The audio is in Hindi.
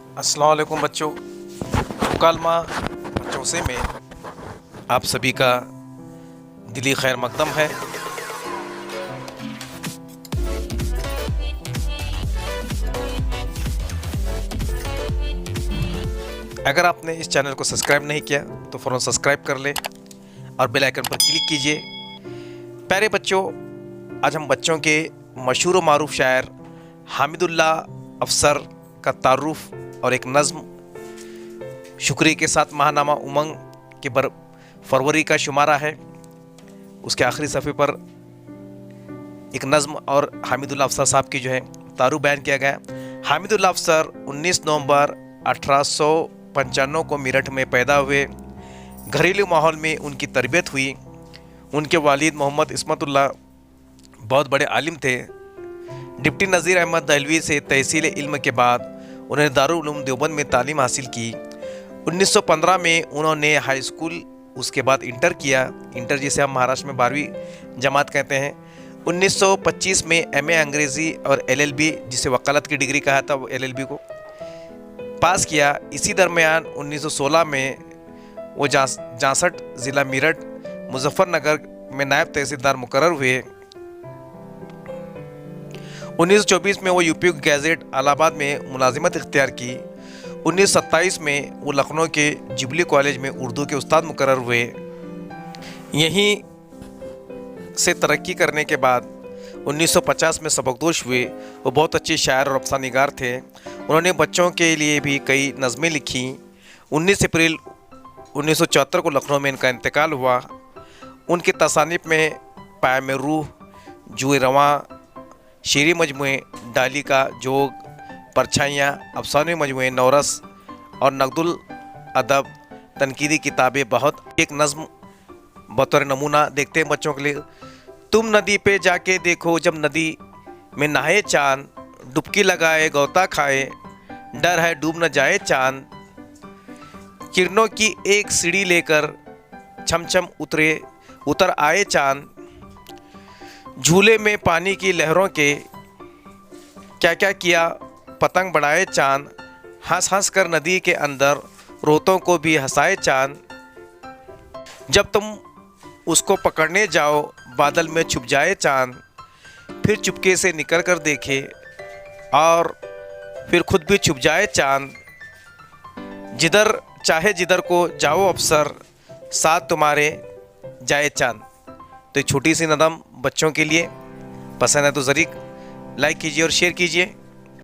अस्सलाम वालेकुम बच्चों। मुकालमा बच्चों से में आप सभी का दिली खैर मकदम है। अगर आपने इस चैनल को सब्सक्राइब नहीं किया तो फ़ौरन सब्सक्राइब कर लें और बेल आइकन पर क्लिक कीजिए। प्यारे बच्चों, आज हम बच्चों के मशहूर व मारूफ शायर हामिदुल्लाह अफसर का तारुफ और एक नज़्म शुक्रिया के साथ महानामा उमंग के फरवरी का शुमारा है, उसके आखिरी सफ़े पर एक नज़्म और हामिदुल्लाह अफसर साहब की जो है तारुफ बयान किया गया। हामिदुल्लाह अफसर 19 नवंबर 1895 को मेरठ में पैदा हुए। घरेलू माहौल में उनकी तरबियत हुई। उनके वालिद मोहम्मद इस्मतुल्लाह बहुत बड़े आलिम थे। डिप्टी नज़ीर अहमद दहलवी से तहसील इल्म के बाद उन्होंने दारुल उलूम देवबंद में तालीम हासिल की। 1915 में उन्होंने हाई स्कूल, उसके बाद इंटर किया। इंटर जिसे हम महाराष्ट्र में 12वीं जमात कहते हैं। 1925 में एमए अंग्रेज़ी और एलएलबी, जिसे वकालत की डिग्री कहा था, वो एलएलबी को पास किया। इसी दरमियान 1916 में वो 66 ज़िला मेरठ मुजफ्फरनगर में नायब तहसीलदार मुकर्रर हुए। 1924 में वो यूपी गैजेट इलाहाबाद में मुलाजिमत इख्तियार की। 1927 में वो लखनऊ के जुबली कॉलेज में उर्दू के उस्ताद मुकर्रर हुए। यहीं से तरक्की करने के बाद 1950 में सबकदोश हुए। वो बहुत अच्छे शायर और अफसानिगार थे। उन्होंने बच्चों के लिए भी कई नज़में लिखी। 19 अप्रैल 1974 को लखनऊ में इनका इंतकाल हुआ। उनकी तसानीफ में पायम रूह, जुए रवां, शेरी मजमुए, डाली का जोग, परछाइयाँ, अफसाने मजमुए नौरस और नकदुल अदब, तनकीदी किताबें बहुत। एक नज़्म बतौर नमूना देखते हैं बच्चों के लिए। तुम नदी पे जाके देखो, जब नदी में नहाए चांद, डुबकी लगाए गौता खाए, डर है डूब न जाए चांद। किरणों की एक सीढ़ी लेकर छमछम उतर आए चांद। झूले में पानी की लहरों के क्या क्या किया पतंग बढ़ाए चांद। हंस हंस कर नदी के अंदर रोतों को भी हंसाए चांद। जब तुम उसको पकड़ने जाओ, बादल में छुप जाए चांद। फिर चुपके से निकल कर देखे और फिर खुद भी छुप जाए चांद। जिधर चाहे जिधर को जाओ अफसर, साथ तुम्हारे जाए चांद। तो एक छोटी सी नज़्म बच्चों के लिए। पसंद है तो ज़रूर लाइक कीजिए और शेयर कीजिए।